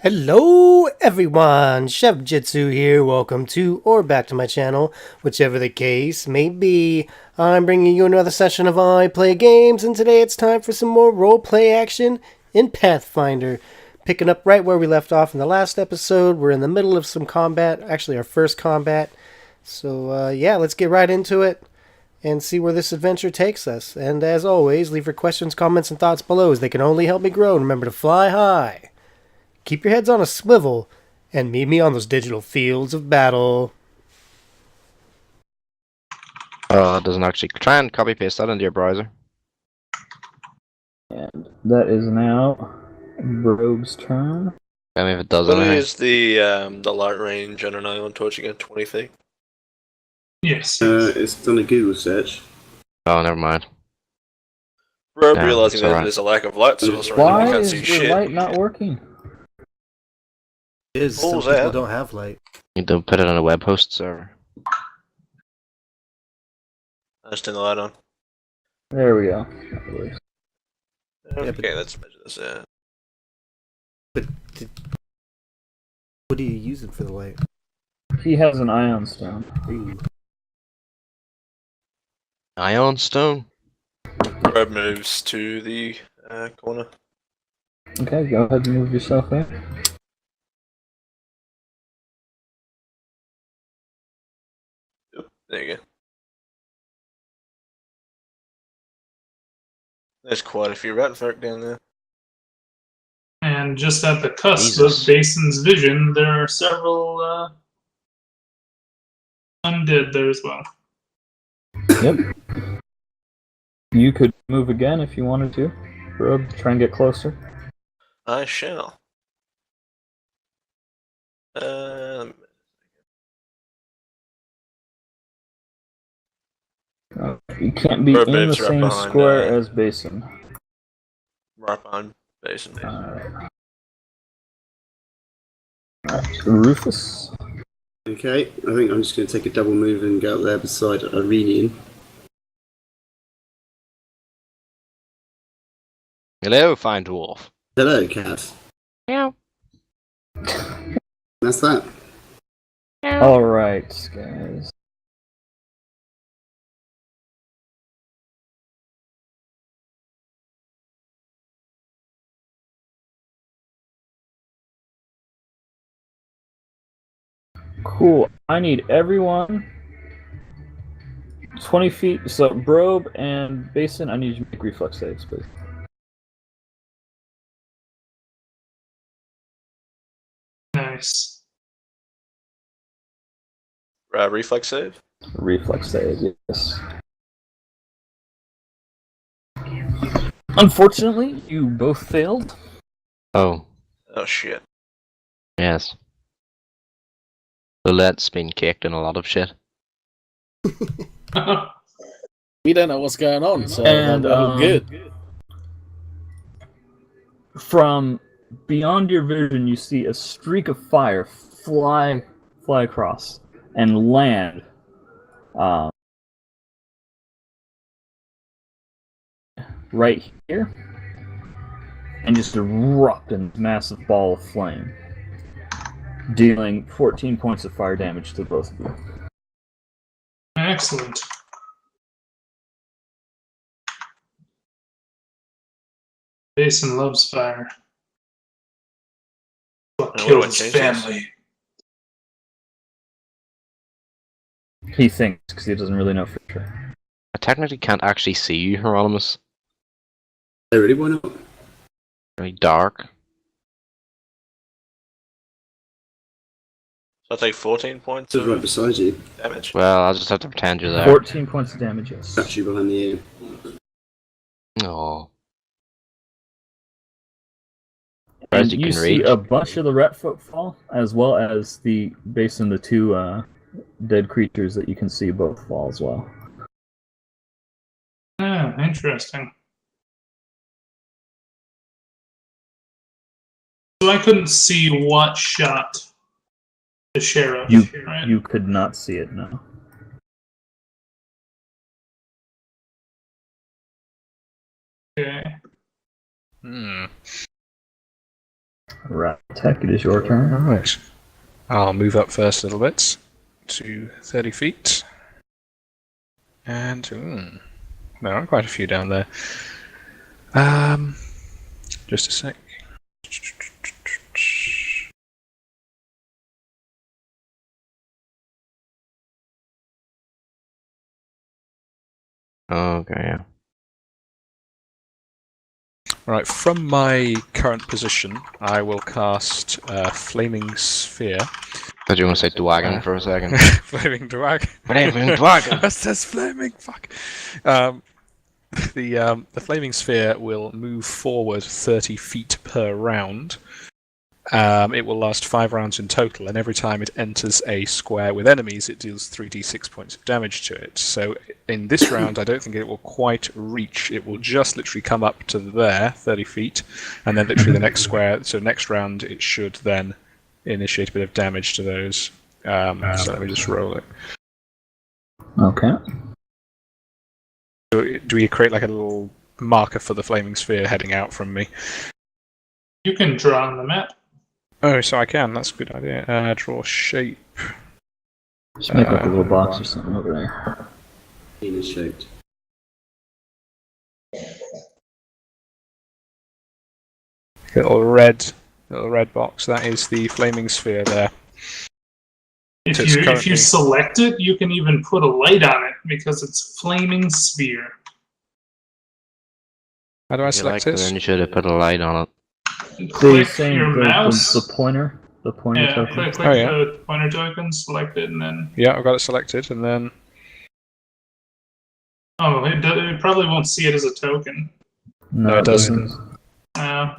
Hello everyone, Chef Jitsu here, welcome to or back to my channel, whichever the case may be. I'm bringing you another session of iPlay games, and today it's time for some more roleplay action in Pathfinder. Picking up right where we left off in the last episode, we're in the middle of some combat, actually our first combat. So yeah, let's get right into it and see where this adventure takes us. And as always, leave your questions, comments, and thoughts below as they can only help me grow. And remember to fly high. Keep your heads on a swivel, and meet me on those digital fields of battle. It doesn't actually. Try and copy paste that into your browser. And that is now Rogue's turn. Tell me if it does What anything. is the light range on an island torching at 20 feet? Yes. It's done a Google search. Oh, never mind. Rob Yeah, realizing that's that alright. there's a lack of light source around, Why I can't is see your shit. light not working? It is, What some was people that? don't have light. You don't put it on a web host server. I just turn the light on. There we go. Okay, but- let's measure this out. What are you using for the light? He has an ion stone. Ooh. Ion stone. Rob moves to the corner. Okay, go ahead and move yourself in. Yep, there you go. There's quite a few ratfolk down there. And just at the cusp Jesus. of Basin's vision, there are several undead there as well. Yep. You could move again if you wanted to. Rogue, try and get closer. I shall. You can't be Rogue in the moves right same behind, square as Basin. right behind Basin. Alright. Rufus. Okay, I think I'm just going to take a double move and go up there beside Irenian. Hello, fine dwarf. Hello, cat. Meow. That's that. Alright, guys. Cool. I need everyone 20 feet. So, Brobe and Basin, I need you to make reflex saves, please. Nice. Reflex save? Reflex save, yes. Unfortunately, you both failed. Oh, Oh shit. yes. Lilette's been caked in a lot of shit. We don't know what's going on, so And, we're good. From beyond your vision, you see a streak of fire fly across and land right here, and just erupt in a massive ball of flame, dealing 14 points of fire damage to both of you. Excellent. Basin loves fire. What And killed what his changes? family. He thinks, because he doesn't really know for sure. I technically can't actually see you, Hieronymus. Oh, really? Why not? Really dark. So I take 14 points Just right of beside you. damage. Well, I'll just have to pretend you're there. 14 points of damage, yes. Got you behind the ear. Oh. And As you you can see reach. a bunch of the ratfolk fall, as well as the Basin, the two dead creatures that you can see both fall as well. Ah, interesting. So I couldn't see what shot the sheriff, right? You could not see it, no. Okay. Rattfolk, it is your turn. Alright. I'll move up first a little bit to 30 feet. And there are quite a few down there. Just a sec. Okay, yeah. Right, from my current position, I will cast Flaming Sphere. Thought you were going to say Dwagon for a second. Flaming Dragon. Flaming Dwagon! That says flaming, fuck! The Flaming Sphere will move forward 30 feet per round. It will last 5 rounds in total, and every time it enters a square with enemies, it deals 3d6 points of damage to it. So in this round, I don't think it will quite reach. It will just literally come up to there, 30 feet, and then literally the next square. So next round, it should then initiate a bit of damage to those. So let me just roll it. Okay. Do we create like a little marker for the Flaming Sphere heading out from me? You can draw on the map. Oh, so I can. That's a good idea. Draw shape. Just make like a little box or something over there. Penis shaped. Little red box. That is the Flaming Sphere there. If So it's you currently- select it, you can even put a light on it because it's flaming sphere. How do I You select liked it, it? then you should have put a light on it. Click Saying your mouse. the pointer. The pointer Yeah, token. click Oh, yeah. the pointer token, select it, and then Yeah, I've got it selected, and then it probably won't see it as a token. No, it doesn't.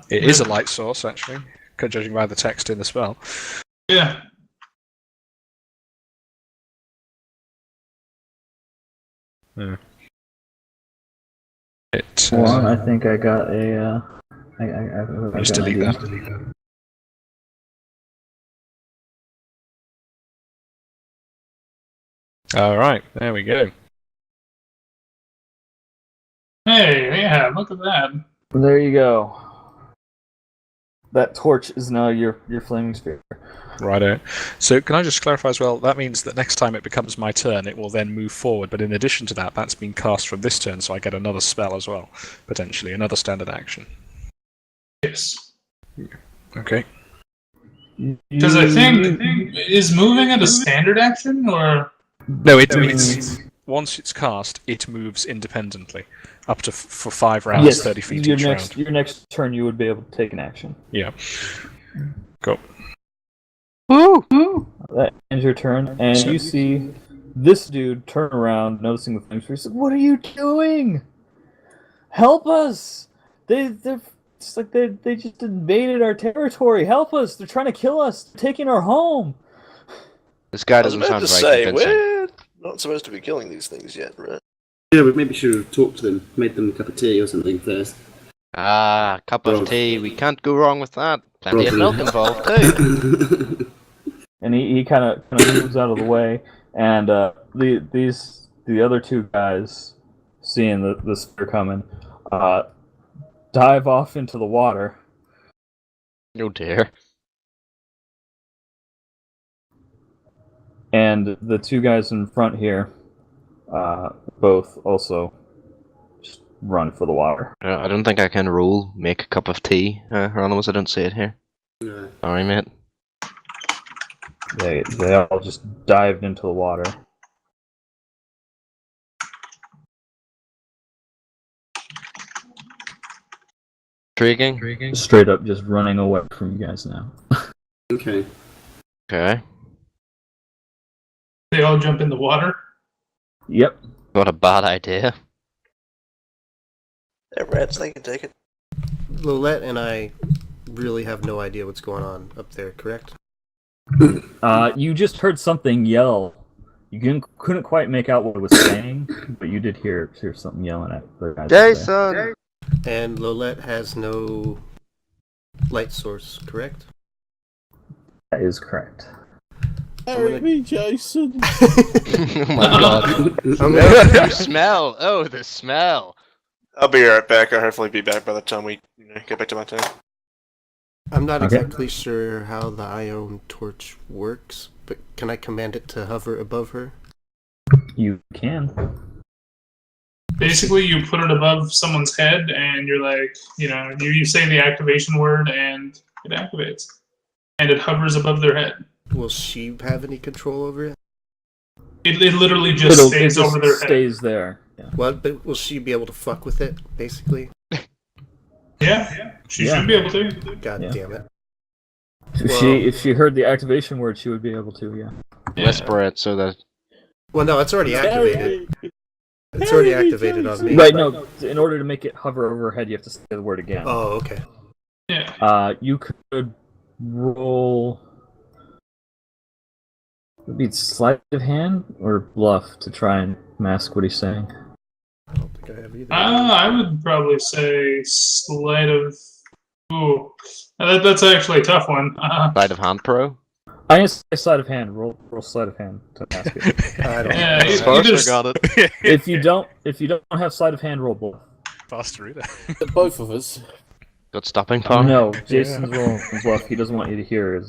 It is a light source, actually, judging by the text in the spell. Yeah. It. Well, I think I got a. I Just got an delete idea. that. All right, there we go. Hey, yeah, look at that. There you go. That torch is now your flaming sphere. Righto. So can I just clarify as well, that means that next time it becomes my turn, it will then move forward, but in addition to that, that's been cast from this turn, so I get another spell as well, potentially, another standard action. Yes. Okay. Because I think, is moving it a standard action, or? No, it's once it's cast, it moves independently, up to for 5 rounds, Yes, 30 feet your each next round. your next turn you would be able to take an action. Yeah. Cool. That ends your turn, and So- you see this dude turn around, noticing the flames. He's like, "What are you doing? Help us! They're it's like they just invaded our territory. Help us! They're trying to kill us. They're taking our home." This guy I was doesn't about sound to very say, convincing. we're not supposed to be killing these things yet, right? Yeah, but maybe should have talked to them, made them a cup of tea or something first. Cup of tea. We can't go wrong with that. Plenty of Probably. milk involved too. And he kind of moves out of the way, and the other two guys, seeing the spear coming, dive off into the water. Oh dear. And the two guys in front here, both also just run for the water. I don't think I can roll make a cup of tea, Hieronymus. I don't see it here. No. Sorry, mate. They all just dived into the water. Intriguing. Straight up just running away from you guys now. Okay. Okay. They all jump in the water? Yep. What a bad idea. They're rats, they can take it. Lolette and I really have no idea what's going on up there, correct? You just heard something yell. You couldn't quite make out what it was saying, but you did hear something yelling at the guys. up there. Jason! And Lolette has no light source, correct? That is correct. Marry me, Jason. Oh my god. Oh, the smell! Oh, the smell! I'll be right back. I'll hopefully be back by the time we get back to my turn. I'm not Okay. exactly sure how the ion torch works, but can I command it to hover above her? You can. Basically, you put it above someone's head, and you're like, you say the activation word, and it activates, and it hovers above their head. Will she have any control over it? It literally just stays it just over their head. stays there. Yeah. What? But will she be able to fuck with it, basically? Yeah, she Yeah. should be able to. God Yeah. damn it. If she heard the activation word, she would be able to. Yeah. Whisper it so that. Well, no, it's already activated. It's already activated on me. Right. No. In order to make it hover over her head, you have to say the word again. Oh, okay. Yeah. You could roll. Would be sleight of hand or bluff to try and mask what he's saying. I don't think I have either. I would probably say sleight of. Ooh, that's actually a tough one. Sleight of hand pro? I didn't say sleight of hand. Roll sleight of hand to mask it. I don't Yeah, know. Sparser got it. if you don't have sleight of hand, roll bluff. Faster either. Both of us. Got stopping power? No, Jason's rolling bluff. He doesn't want you to hear.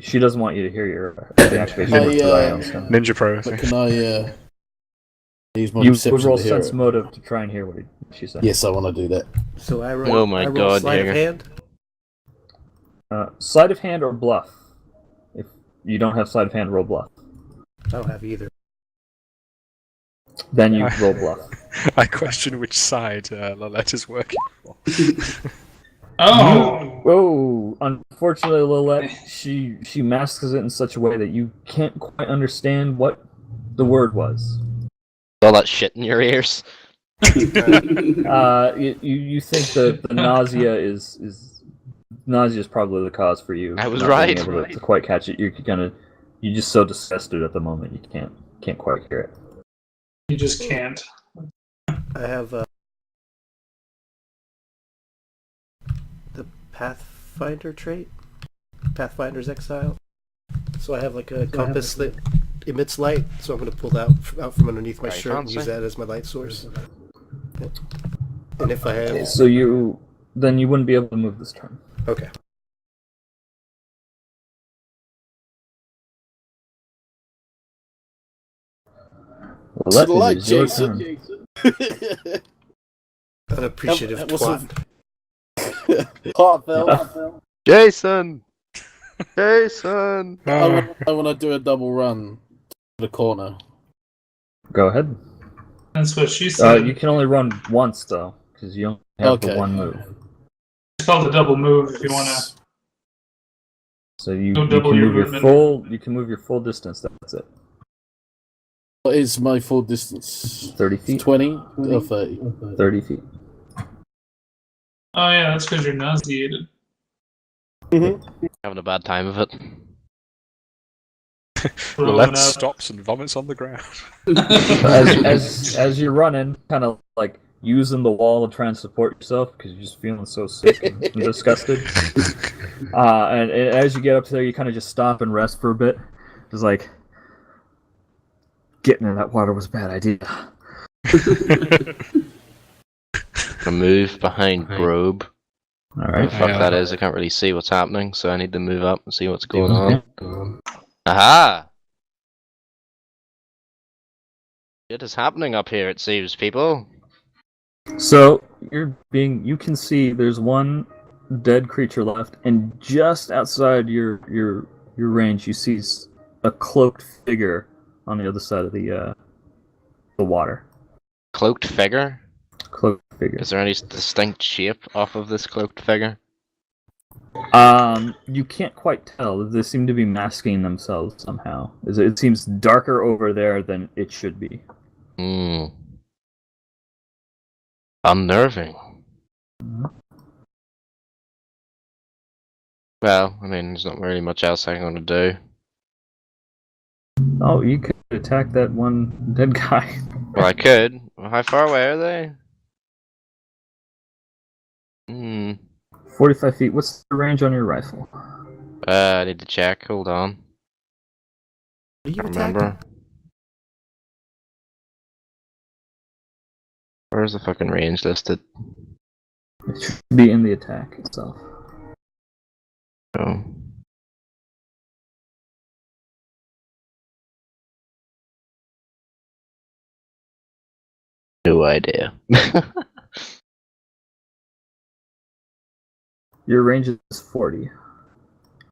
She doesn't want you to hear your the activation word for Ion Stone. Ninja Pro, I But think. can I use my You would perception roll to hear sense it? motive to try and hear what she said. Yes, I want to do that. So I roll, Oh my I roll God, sleight of Jaeger. hand? Sleight of hand or bluff. If you don't have sleight of hand, roll bluff. I don't have either. Then you roll bluff. I question which side Lolette is working for. Oh, Oh, unfortunately, Lilette, she masks it in such a way that you can't quite understand what the word was. All that shit in your ears. You think that the nausea is probably the cause for you. I was not being right. able to quite catch it. You're just so disgusted at the moment you can't quite hear it. you just can't. I have the Pathfinder trait. Pathfinder's Exile. So I have like a compass that emits light, so I'm going to pull that out from underneath my Very shirt and fancy. use that as my light source. Yep. And if I have... So you wouldn't be able to move this turn. Okay. Lilette, To the light, it is your Jason. turn. Unappreciative What's twat. Heartfelt. Jason! Jason! I want to do a double run to the corner. Go ahead. That's what she said. You can only run once though, because you only have the Okay. one move. It's called a double move if you want to. So you Don't can double your move your movement. full. You can move your full distance. That's it. What is my full distance? 30 feet. 20 or 30? 30 feet. Oh yeah, that's because you're nauseated. Having a bad time of it. Throwing Lolette up. stops and vomits on the ground. As you're running, kind of like using the wall to try and support yourself because you're just feeling so sick and disgusted. And as you get up there, you kind of just stop and rest for a bit. Just like getting in that water was a bad idea. A move behind Grobe. All What right. the fuck that is, I can't really see what's happening, so I need to move up and see what's going on. Aha! Shit is happening up here, it seems, people. So you can see there's one dead creature left, and just outside your range, you see a cloaked figure on the other side of the water. Cloaked figure? Cloaked figure. Is there any distinct shape off of this cloaked figure? You can't quite tell. They seem to be masking themselves somehow. It seems darker over there than it should be. Hmm. Unnerving. Well, I mean, there's not really much else I'm gonna do. Oh, you could attack that one dead guy. Well, I could. Well, how far away are they? 45 feet. What's the range on your rifle? I need to check. Hold on. What are you I attacking? remember. Where's the fucking range listed? It should be in the attack itself. Oh. No idea. Your range is 40.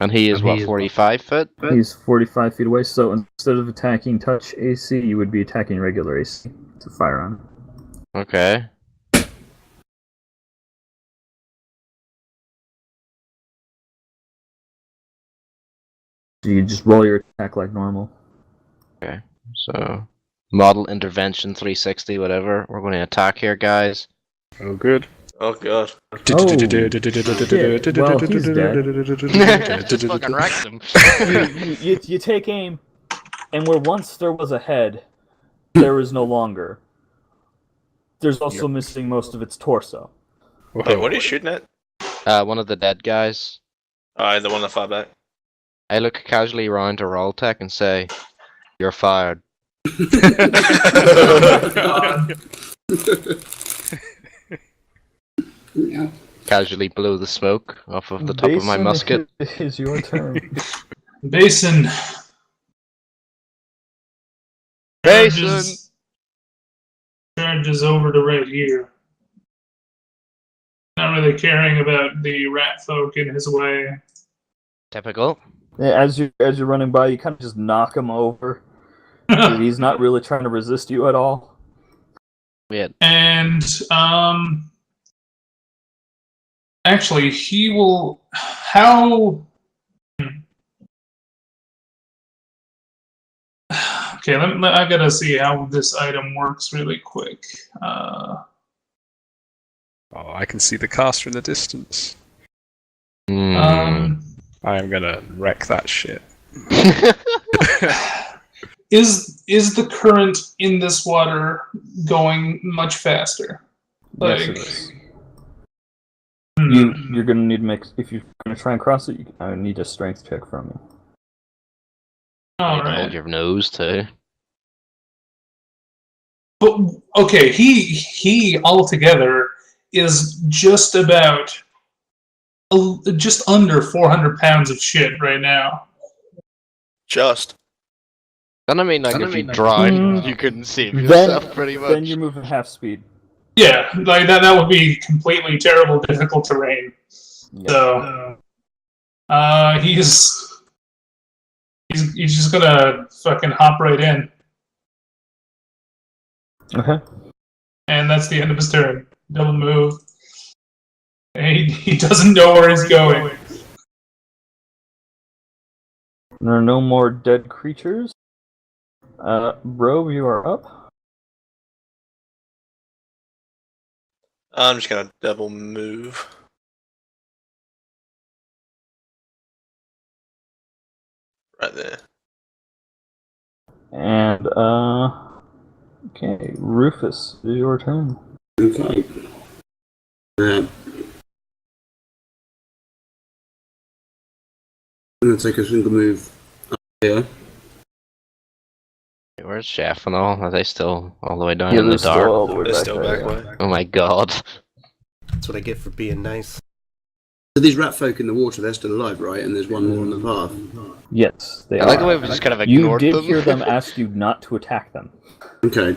And he is what, 45 foot? He's 45 feet away, so instead of attacking touch AC, you would be attacking regular AC to fire on him. Okay. So you just roll your attack like normal. Okay. So, model intervention 360, whatever. We're going to attack here, guys. Oh, good. Oh god. Well, he's dead. Just fucking wrecked him. You take aim, and where once there was a head, there is no longer. There's also missing most of its torso. Wait, what are you shooting at? One of the dead guys. The one that fought back. I look casually around to Roltech and say, "You're fired." Oh, God. Yeah. Casually blow the smoke off of the top of my Basin, musket. it is your turn. Basin. Basin! Charges over to right here. Not really caring about the rat folk in his way. Typical. Yeah, as you're running by, you kind of just knock him over. He's not really trying to resist you at all. Weird. And actually, he will. How? Okay, I gotta see how this item works really quick. Oh, I can see the caster in the distance. Um, I am gonna wreck that shit. is the current in this water going much faster? Yes, it is. You're gonna need to make, if you're gonna try and cross it, I need a strength check from you. All Hold right. your nose too. But okay, he altogether is just about just under 400 pounds of shit right now. Just. Then I mean, like, if you drowned, you couldn't save Then, yourself pretty much. then you're moving half speed. Yeah, like that would be completely terrible, difficult terrain. Yeah. So, he's just gonna fucking hop right in, Okay. and that's the end of his turn. Double move. And he doesn't know where he's going. There are no more dead creatures. Robe, you are up. I'm just gonna double move. Right there. And, okay, Rufus, it is your turn. Okay. I'm going to take a single move up here. Where's Chef and all? Are they still all the way down Yeah, in the they're still dark? all the way They're back still there, back yeah. way. Oh my god. That's what I get for being nice. So these rat folk in the water, they're still alive, right? And there's one more on the path. Yes, they I are. like the way we just kind of You ignored did them. hear them ask you not to attack them. Okay.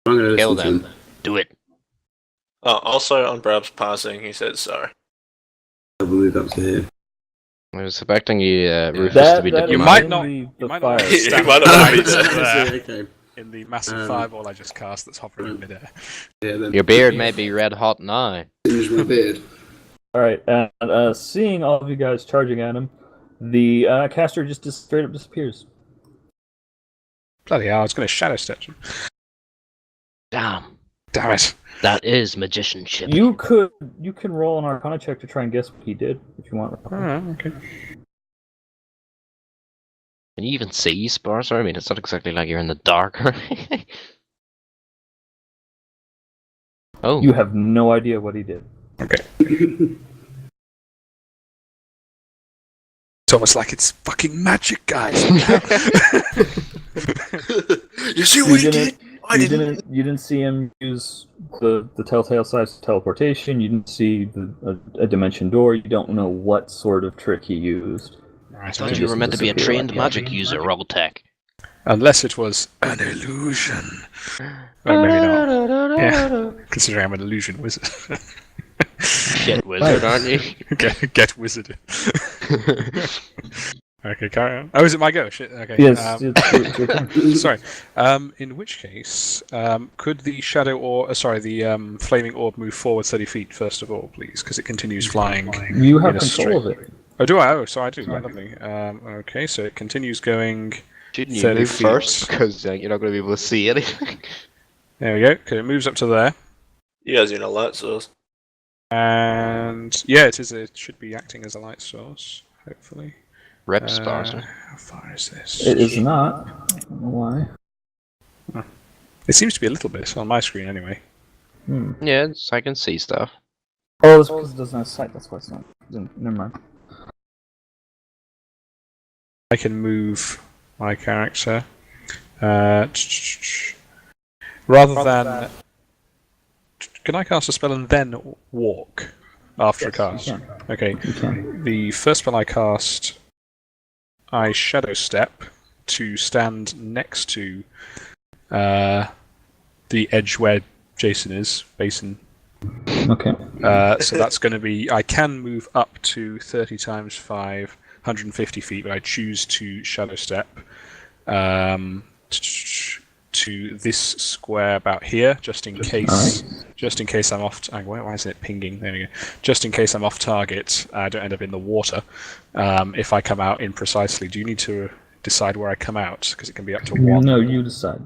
I'm going to Kill listen to them. them. Do it. Also on Brab's passing, he said sorry. Double move up to here. I was expecting you, Rufus, to be That is You diplomatic. might not- only the you might fire. not He stand might there not be there. Okay. in the massive fireball I just cast that's hovering in midair. Yeah, then. Your beard may be red hot now. Singe my beard. Alright, and seeing all of you guys charging at him, the caster just straight up disappears. Bloody hell, I was going to shadow step him. Damn. Damn it. That is magicianship. You can roll an Arcana check to try and guess what he did, if you want. Okay. Can you even see Sparser? I mean, it's not exactly like you're in the dark or anything. Oh. You have no idea what he did. Okay. It's almost like it's fucking magic, guys. You see what he You're gonna- did? You didn't see him use the telltale size teleportation. You didn't see a dimension door. You don't know what sort of trick he used. I thought you were meant to be a trained magic user, Robotech. Unless it was an illusion. Well, maybe not. Yeah, considering I'm an illusion wizard. Get wizard, aren't you? Get wizarded. Okay, carry on. Oh, is it my go? Shit. Okay. Yes. It's your turn. Sorry. In which case, could the shadow or the flaming orb move forward 30 feet first of all, please? Because it continues flying. You have in a control straight. of it. Oh, do I? Oh, so I do. Lovely. Okay, so it continues going. Shouldn't you 30 move feet. first? Because you're not going to be able to see anything. There we go. Okay, it moves up to there. You guys are in a light source. And yeah, it should be acting as a light source, hopefully. Rep stars. How far is this? It is not. I don't know why. It seems to be a little bit on my screen anyway. Yeah, I can see stuff. Oh, it's because it doesn't have sight. That's why it's not. Never mind. I can move my character. Rather than... Can I cast a spell and then walk after a cast? You can. Okay. You can. The first spell I cast, I shadow step to stand next to the edge where Jason is, Basin. Okay. So that's going to be... I can move up to 30 times 5, 150 feet, but I choose to shadow step to this square about here, just in case. Just in case I'm off. Why isn't it pinging? There we go. Just in case I'm off target, I don't end up in the water. If I come out imprecisely, do you need to decide where I come out? Because it can be up to 1. No, you decide.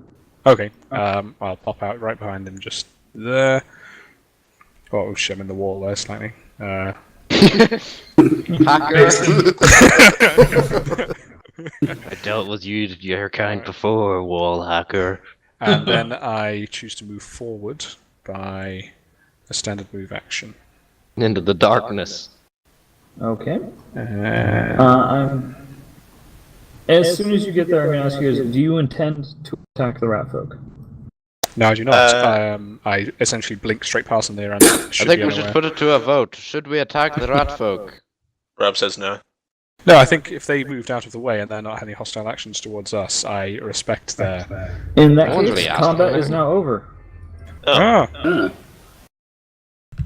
Okay. I'll pop out right behind him, just there. Oh shit! I'm in the wall there slightly. Hacker! I dealt with your kind before, wall hacker. And then I choose to move forward by a standard move action. Into the darkness. Okay. As soon as you get there, I'm going to ask you: do you intend to attack the rat folk? No, I do not. I essentially blink straight past them there and I think we should put it to a vote. Should we attack the rat folk? Rob says no. No, I think if they moved out of the way and they're not having hostile actions towards us, I respect their... In that No one's case, really asking combat that. is now over. Ah,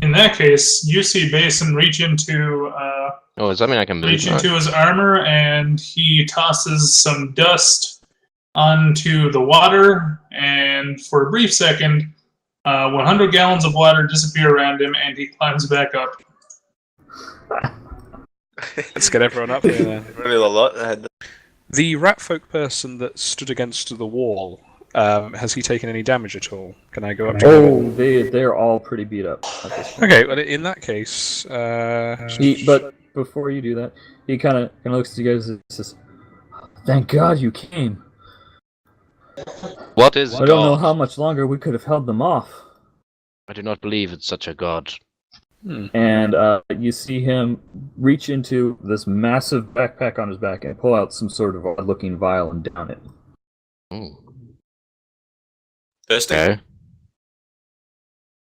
In that case, you see Basin reach into Oh, does that mean I can move? reach now? into his armor, and he tosses some dust onto the water, and for a brief second, 100 gallons of water disappear around him, and he climbs back up. let's get everyone up here then. Really a lot ahead. The rat folk person that stood against the wall, has he taken any damage at all? Can I go up to him? Oh, they're all pretty beat up at this point. Okay, well, in that case... But before you do that, he kind of looks at you guys and says, "Thank God you came. What is I don't know God? how much longer we could have held them off." I do not believe it's such a god. And you see him reach into this massive backpack on his back and pull out some sort of odd-looking vial and down it. Ooh. Thirsty? Okay.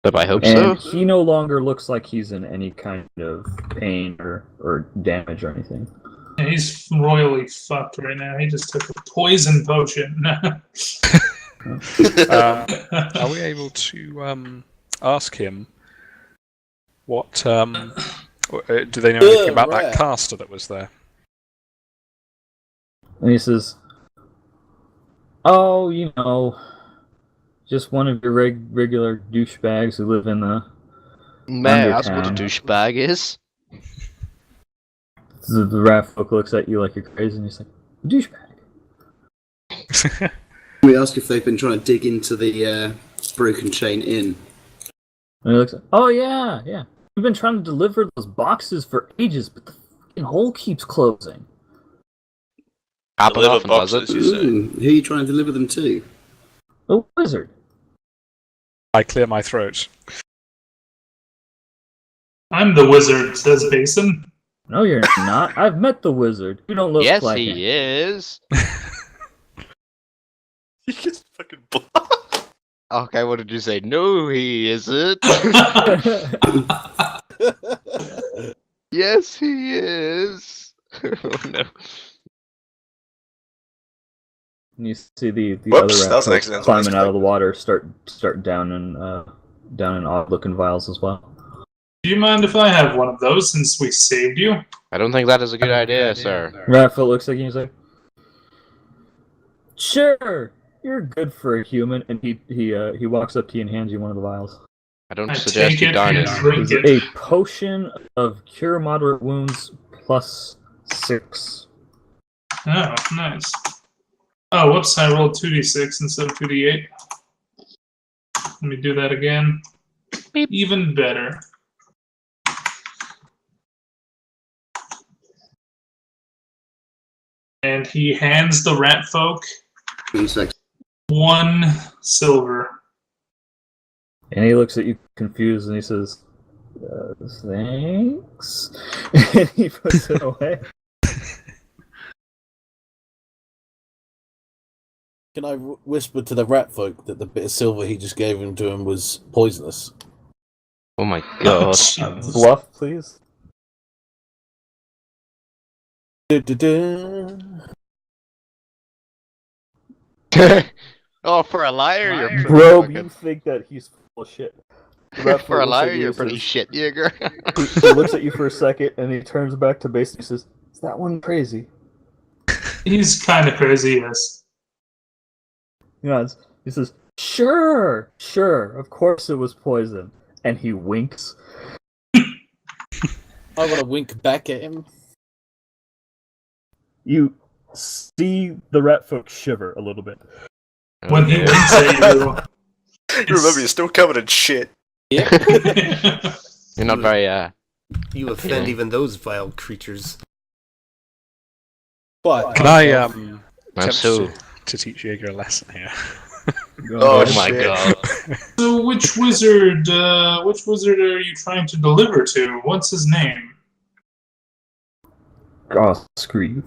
But I hope And so. he no longer looks like he's in any kind of pain or damage or anything. And he's royally fucked right now. He just took a poison potion. Are we able to ask him what... do they know anything about that caster that was there? And he says, "Oh, you know, just one of your regular douchebags who live in the May I ask what a Undertown. douchebag is? The rat folk looks at you like you're crazy, and he's like, douchebag." We ask if they've been trying to dig into the broken chain inn. And he looks like, "Oh, yeah. We've been trying to deliver those boxes for ages, but the fucking hole keeps closing." Happen Deliver often, does boxes, it? you say? Who are you trying to deliver them to? A wizard. I clear my throat. I'm the wizard, says Basin. No, you're not. I've met the wizard. You don't look Yes, like he him. is. He gets fucking Okay, what did you say? No, he isn't. Yes, he is. Oh no. And you see the Whoops, other that was an rat accidental climbing out of the misclick. water, start down in odd looking vials as well. Do you mind if I have one of those since we saved you? I don't think that is a good idea, sir. Ratfoot looks like he's like, sure, you're good for a human, and he walks up to you and hands you one of the vials. I don't I suggest take you it down and it. drink It's it. a potion of cure moderate wounds +6. Oh, nice. Oh, whoops, I rolled 2d6 instead of 2d8. Let me do that again. Beep. Even better. And he hands the rat folk 1 sec. 1 silver. And he looks at you confused and he says, thanks. And he puts it away. Can I whisper to the rat folk that the bit of silver he just gave him to him was poisonous? Oh my god. Bluff, please. Du-du-du. Oh, for a liar, you're pretty Bro, fucking... you think that he's full of shit. The rat folk For a looks at liar, you you're and pretty says- shit, Jaeger. He looks at you for a second and he turns back to base and he says, is that one crazy? He's kind of crazy, yes. He nods. He says, sure, of course it was poison. And he winks. I want to wink back at him. You see the rat folk shiver a little bit. When he Okay. winks at you, Remember, you're still covered in shit. Yep. You're not very, You offend even those vile creatures. But Can I I'm attempt so... to teach Jaeger a lesson here? Oh my shit. god. So which wizard are you trying to deliver to? What's his name? Oh, screw you.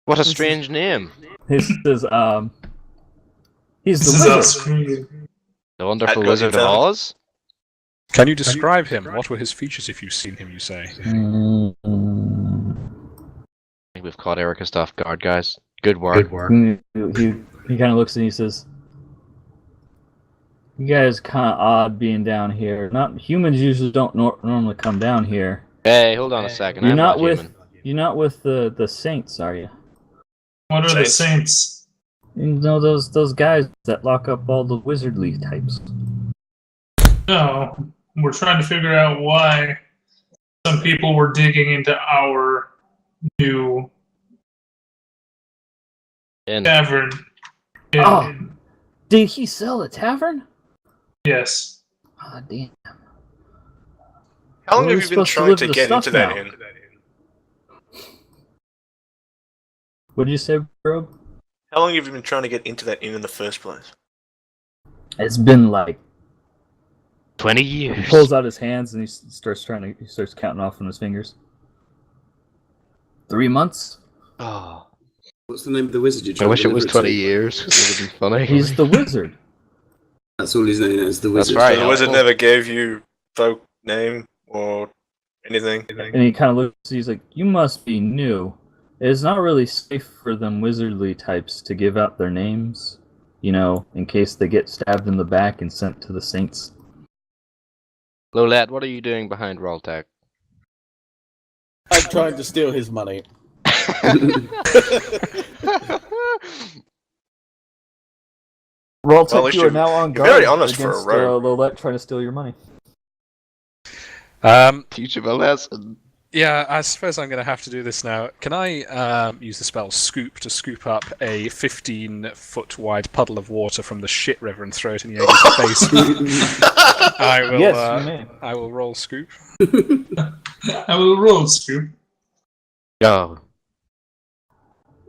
What a strange name. He says, he's This the is wizard. us. Screw you. The wonderful I'd go Wizard of with that. Oz? Can you describe him? What were his features if you've seen him, you say? I think we've caught Erica off guard, guys. Good work. He kind of looks and he says, you guys kind of odd being down here. Not humans usually don't normally come down here. Hey, hold on a second. You're I'm not not with human. you're not with the saints, are you? What are the Saints. saints? You know those guys that lock up all the wizardly types. No, we're trying to figure out why some people were digging into our new In. tavern. Oh. Did he sell a tavern? Yes. Ah, damn. How long Where are have we you been supposed to trying live to the get stuff into that now? inn? What did you say, bro? How long have you been trying to get into that inn in the first place? It's been like 20 he years. pulls out his hands and he starts counting off on his fingers. 3 months. Oh, What's the name of the wizard you're I trying wish to it was deliver 20 to? years. It would have been funny. He's the wizard. That's all he's known as, the That's wizard. right. So the wizard helpful. never gave you folk name or anything? And he kind of looks. He's like, "You must be new. It's not really safe for them wizardly types to give out their names, you know, in case they get stabbed in the back and sent to the saints." Lolette, what are you doing behind Roltec? I'm trying to steal his money. Roltec, Well, at you are least now on you're guard very honest for a against rogue. Lolette trying to steal your money. Teach him a lesson. Yeah, I suppose I'm going to have to do this now. Can I use the spell Scoop to scoop up a 15-foot wide puddle of water from the shit river and throw it in Jaeger's face? I will. Yes, you may. I will roll Scoop. I will roll, Scoop. Go.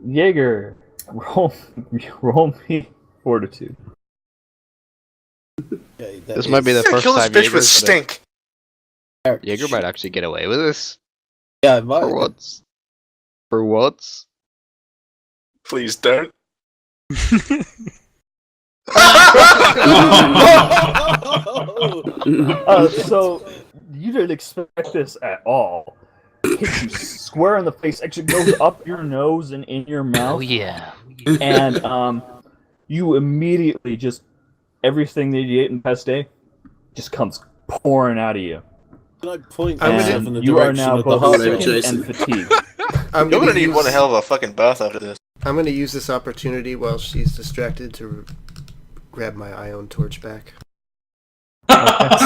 Jaeger, roll me fortitude. Okay, that This might be the Yeah, first kill this time bitch with Jaeger's stink. Jaeger might actually get away with this. Yeah, it might. For once. For once. Please don't. So you didn't expect this at all. Hits you square in the face. Actually goes up your nose and in your mouth. Oh yeah. And you immediately just everything that you ate in the past day just comes pouring out of you. Can I point I'm myself And in the you are direction now of the both heart Hello, sickened Jason. and fatigued. I'm You're gonna need use, one hell of a fucking bath after this. I'm gonna use this opportunity while she's distracted to grab my ion torch back.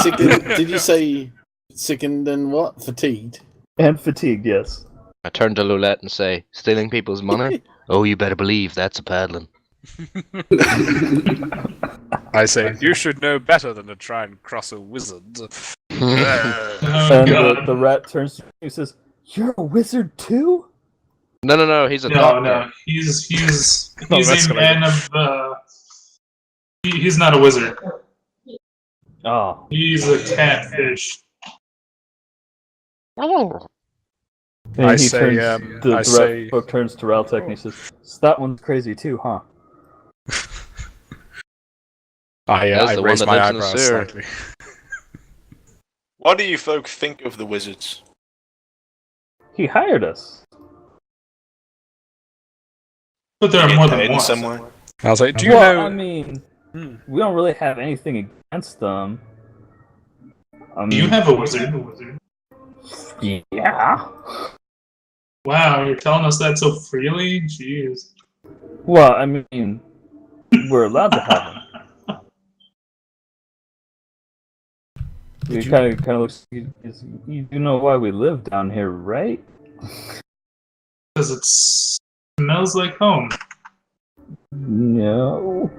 Sickened, did you say sickened and what? Fatigued? And fatigued, yes. I turn to Lulette and say, stealing people's money? Oh, you better believe that's a paddling. I say, you should know better than to try and cross a wizard. Oh, And God. the rat turns to you and says, "You're a wizard too?" No, he's a No, doctor. no, he's Oh, a escalated. man of the. He's not a wizard. Oh. He's a catfish. Oh. And I he say, turns, I the say- rat folk turns to Raltek and he says, "So that one's crazy too, huh?" I That's the one raise that my lives in the eyebrows sewer. slightly. What do you folk think of the wizards? He hired us. But there Get are more paid than in one. some way? I was like, do you Well, know? I mean, Hmm. we don't really have anything against them. Do you have a wizard? Yeah. Wow, you're telling us that so freely? Jeez. Well, I mean, we're allowed to have them. It kind of looks. You do know why we live down here, right? Because it smells like home. No,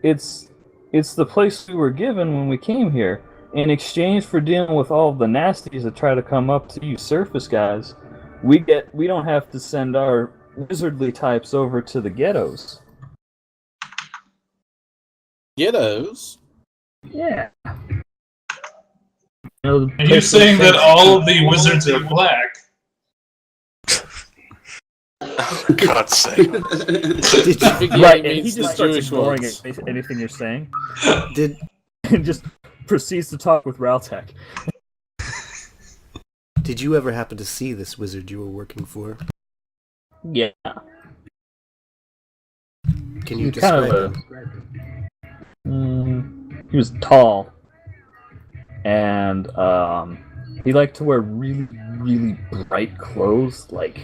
it's the place we were given when we came here. In exchange for dealing with all the nasties that try to come up to you surface guys, we don't have to send our wizardly types over to the ghettos. Ghettos? Yeah. You know, Are you saying that all of the wizards are black? For God's sake. Did you, Right, and he means the just starts Jewish ignoring ones. anything you're saying, did and just proceeds to talk with Raltek. did you ever happen to see this wizard you were working for? Yeah. Can you He's kind describe of him? he was tall, and he liked to wear really, really bright clothes, like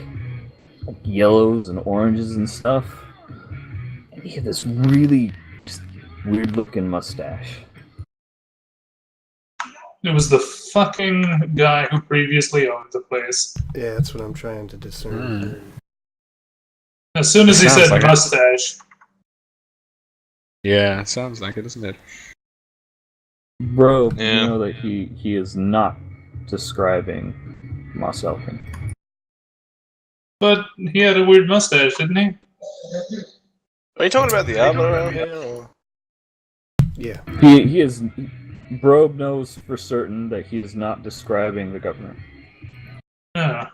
yellows and oranges and stuff. And he had this really just weird-looking mustache. It was the fucking guy who previously owned the place. Yeah, that's what I'm trying to discern. As soon as he Sounds said like it. mustache, Yeah, sounds like it, doesn't it? Bro, Yeah. you know that he is not describing Moselkin. but he had a weird mustache, didn't he? Are you talking about the album around here? Or? Yeah. He is. Brobe knows for certain that he is not describing the governor. Yeah.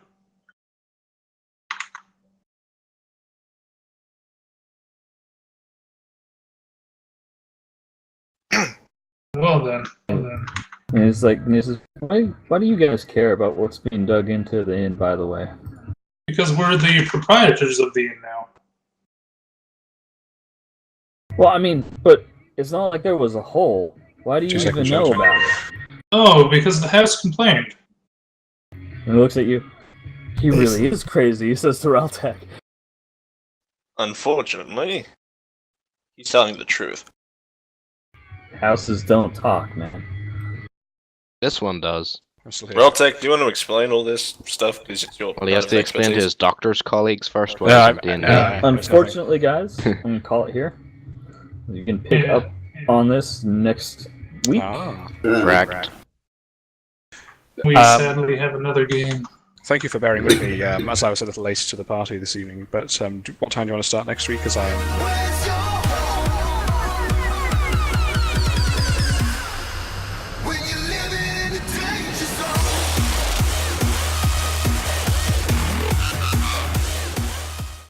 Well then. And it's like, and he says, why do you guys care about what's being dug into the inn, by the way? Because we're the proprietors of the inn now. Well, I mean, but it's not like there was a hole. Why do you 2 even seconds, know Judge. about it? Oh, because the house complained. And he looks at you. He really is crazy, he says to Raltek. Unfortunately, he's telling the truth. Houses don't talk, man. This one does. I'm still here. Reltech, do you want to explain all this stuff? Because it's your Well, he has to explain to expertise. his doctor's colleagues first. What Yeah, is D&D? Unfortunately, guys, I'm going to call it here. You can pick Yeah. up on this next week. Ah. Correct. We Um, sadly have another game. Thank you for bearing with me, as I was a little late to the party this evening. But what time do you want to start next week? Because I am